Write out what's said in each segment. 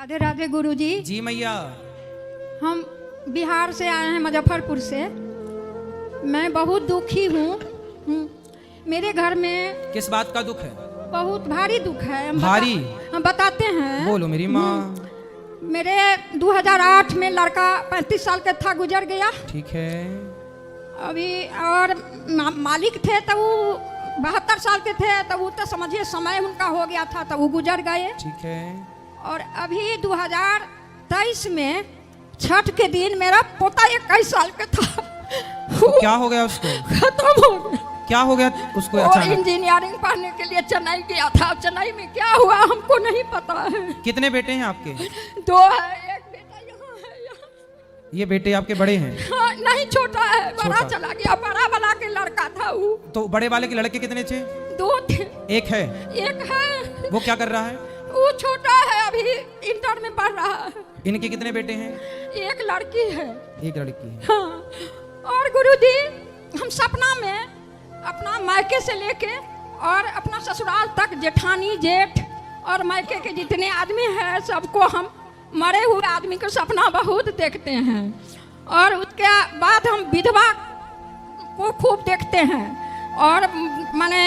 राधे राधे गुरुजी। जी मैया। हम बिहार से आए हैं, मुजफ्फरपुर से। मैं बहुत दुखी हूँ। मेरे घर में किस बात का दुख है? बहुत भारी दुख है। हम बताते हैं। बोलो मेरी माँ। मेरे 2008 में लड़का 35 साल का था, गुजर गया। ठीक है। अभी और मालिक थे तो वो 72 साल के थे, तो वो तो समझिए समय उनका हो गया था, तो वो गुजर गए। ठीक है। और अभी 2023 में छठ के दिन मेरा पोता 21 साल का था। तो क्या हो गया उसको? खत्म हो गया। क्या हो गया उसको? और इंजीनियरिंग पढ़ने के लिए चेन्नई गया था। चेन्नई में क्या हुआ हमको नहीं पता है। कितने बेटे हैं आपके? 2 है, एक बेटा यहाँ है, यहाँ। ये बेटे आपके बड़े हैं? हाँ, नहीं, छोटा है, बड़ा चला गया। बड़ा वाला के लड़का था वो। तो बड़े वाले के लड़के कितने थे? 2 थे। एक है? एक है। वो क्या कर रहा है? वो छोटा है, अभी इंटर में पढ़ रहा है। इनके कितने बेटे हैं? एक लड़की है। एक लड़की है। हाँ। और गुरुजी, हम सपना में अपना मायके से लेके और अपना ससुराल तक, जेठानी जेठ और मायके के जितने आदमी हैं सबको हम मरे हुए आदमी का सपना बहुत देखते हैं। और उसके बाद हम विधवा को खूब देखते हैं। और माने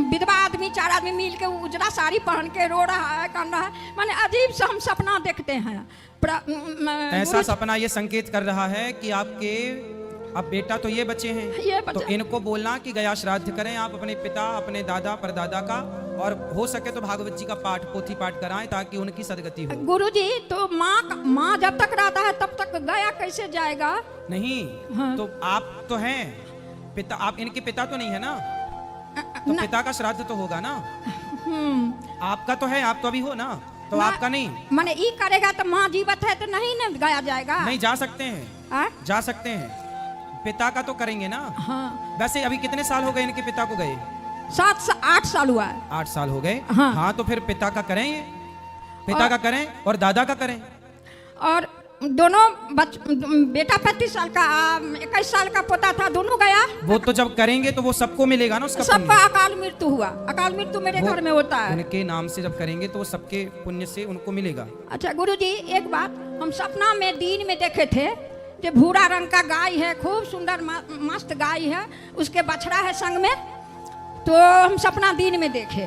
विधवा आदमी 4 आदमी मिल के उजला साड़ी पहन के रो रहा है, कर रहा है। माने अजीब सा हम सपना देखते हैं। ऐसा सपना ये संकेत कर रहा है कि आपके अब बेटा तो ये बच्चे हैं, तो इनको बोलना कि गया श्राद्ध करें आप अपने पिता, अपने दादा परदादा का, और हो सके तो भागवत जी का पाठ, पोथी पाठ कराएं ताकि उनकी सदगति हो। गुरुजी, तो माँ जब तक रहता है तब तक गया कैसे जाएगा? नहीं। हाँ। तो आप तो हैं पिता, आप इनके पिता तो नहीं है ना? तो पिता का श्राद्ध तो होगा ना? आपका तो है, आप तो अभी हो ना, तो आपका नहीं। माने ई करेगा तो माँ जीवित है तो नहीं ना गया जाएगा? नहीं, जा सकते हैं। जा सकते हैं। पिता का तो करेंगे ना? हाँ। वैसे अभी कितने साल हो गए इनके पिता को गए? 8 साल हुआ है। 8 साल हो गए। हाँ। हाँ, तो फिर पिता का करें, ये पिता का करें और दादा का करें। और दोनों बेटा 35 साल का, 21 साल का पोता था, दोनों गया। वो तो जब करेंगे तो वो सबको मिलेगा ना उसका। सबका अकाल मृत्यु हुआ। अकाल मृत्यु मेरे घर में होता है। उनके नाम से जब करेंगे तो वो सबके पुण्य से उनको मिलेगा। अच्छा गुरुजी, एक बात हम सपना में दिन में देखे थे कि भूरा रंग का गाय है, खूब सुंदर मस्त गाय है, उसके बछड़ा है संग में। तो हम सपना दिन में देखे।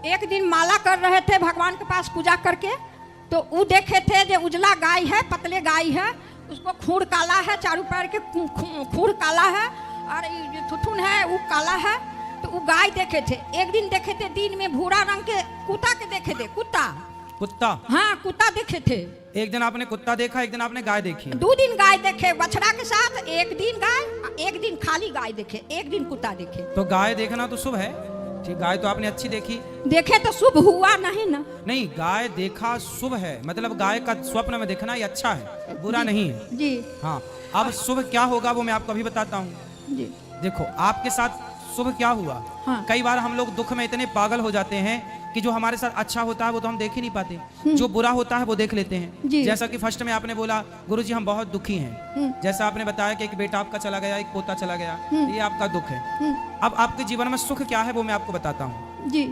एक दिन माला कर रहे थे भगवान के पास पूजा करके, तो वो देखे थे जो उजला गाय है, पतले गाय है, उसको खूर काला है, चारों पैर के खूर काला है, और जो थुथुन है वो काला है। तो वो गाय देखे थे। एक दिन देखे थे दिन में भूरा रंग के कुत्ता के देखे थे। कुत्ता? हाँ, कुत्ता देखे थे। एक दिन आपने कुत्ता देखा, एक दिन आपने गाय देखी? 2 दिन गाय देखे बछड़ा के साथ। एक दिन गाय, एक दिन खाली गाय देखे, एक दिन कुत्ता देखे। तो गाय देखना तो शुभ है। ठीक, गाय तो आपने अच्छी देखी। देखे तो शुभ हुआ नहीं ना? नहीं, गाय देखा शुभ है, मतलब गाय का स्वप्न में देखना ये अच्छा है, बुरा नहीं है जी। हाँ। अब शुभ क्या होगा वो मैं आपको अभी बताता हूँ जी। देखो, आपके साथ शुभ क्या हुआ। हाँ। कई बार हम लोग दुख में इतने पागल हो जाते हैं कि जो हमारे साथ अच्छा होता है वो तो हम देख ही नहीं पाते, जो बुरा होता है वो देख लेते हैं। जैसा कि फर्स्ट में आपने बोला, गुरुजी हम बहुत दुखी हैं। जैसा आपने बताया कि एक बेटा आपका चला गया, एक पोता चला गया, ये आपका दुख है। अब आपके जीवन में सुख क्या है वो मैं आपको बताता हूँ जी।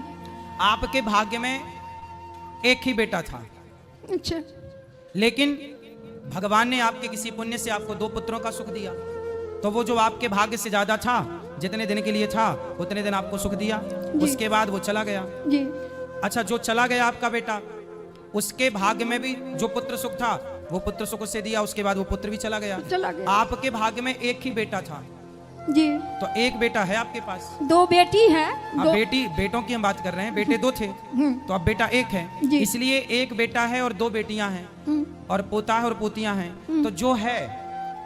आपके भाग्य में एक ही बेटा था। अच्छा। लेकिन भगवान ने आपके किसी पुण्य से आपको 2 पुत्रों का सुख दिया। तो वो जो आपके भाग्य से ज्यादा था, जितने दिन के लिए था उतने दिन आपको सुख दिया, उसके बाद वो चला गया जी। अच्छा, जो चला गया आपका बेटा, उसके भाग्य में भी जो पुत्र सुख था वो पुत्र सुख उससे दिया, उसके बाद वो पुत्र भी चला गया। आपके भाग्य में एक ही बेटा था जी। तो एक बेटा है आपके पास। 2 बेटी है। बेटों की हम बात कर रहे हैं, बेटे 2 थे तो अब बेटा 1 है, इसलिए एक बेटा है और 2 बेटियां हैं, और पोता है और पोतियां हैं। तो जो है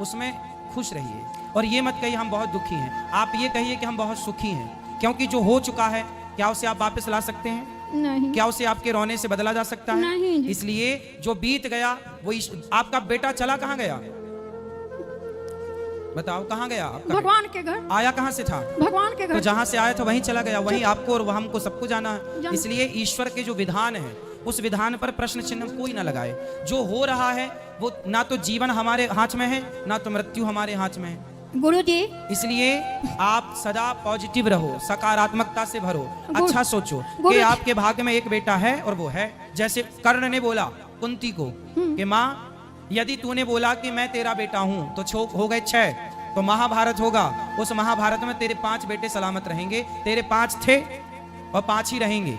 उसमें खुश रहिए, और ये मत कहिए हम बहुत दुखी हैं, आप ये कहिए कि हम बहुत सुखी हैं। क्योंकि जो हो चुका है क्या उसे आप वापस ला सकते हैं? नहीं। क्या उसे आपके रोने से बदला जा सकता है? नहीं। इसलिए जो बीत गया वो आपका बेटा चला कहाँ गया? बताओ कहाँ गया आपका? भगवान के घर। आया कहाँ से था? भगवान के घर। तो जहाँ से आया था वहीं चला गया, वहीं आपको और हमको सबको जाना है। इसलिए ईश्वर के जो विधान है उस विधान पर प्रश्न चिन्ह कोई ना लगाए। जो हो रहा है वो ना तो जीवन हमारे हाथ में है, ना तो मृत्यु हमारे हाथ में है। गुरुजी, इसलिए आप सदा पॉजिटिव रहो, सकारात्मकता से भरो, अच्छा सोचो कि आपके भाग्य में एक बेटा है और वो है। जैसे कर्ण ने बोला कुंती को कि माँ यदि तूने बोला कि मैं तेरा बेटा हूं तो हो गए 6, तो महाभारत होगा, उस महाभारत में तेरे 5 बेटे सलामत रहेंगे। तेरे 5 थे और 5 ही रहेंगे,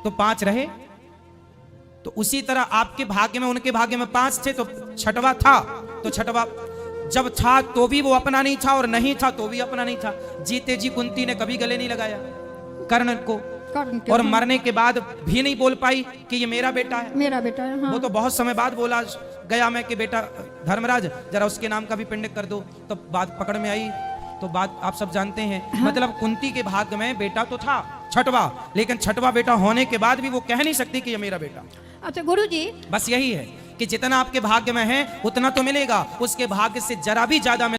तो 5 रहे। तो उसी तरह आपके भाग्य में, उनके भाग्य में 5 थे, तो 6वां था। तो 6वां जब था तो भी वो अपना नहीं था, और नहीं था तो भी अपना नहीं था। जीते जी कुंती ने कभी गले नहीं लगाया कर्ण को, और मरने के बाद भी नहीं बोल पाई कि ये मेरा बेटा है, मेरा बेटा है। हाँ। वो तो बहुत समय बाद बोला गया मैं कि बेटा धर्मराज जरा उसके नाम का भी पिंड कर दो, तो बात पकड़ में आई। तो बात आप सब जानते हैं। हाँ। मतलब कुंती के भाग्य में बेटा तो था 6वां, लेकिन 6वां बेटा होने के बाद भी वो कह नहीं सकती कि ये मेरा बेटा। अच्छा गुरुजी, बस यही है कि जितना आपके भाग्य में है उतना तो मिलेगा, उसके भाग्य से जरा भी ज्यादा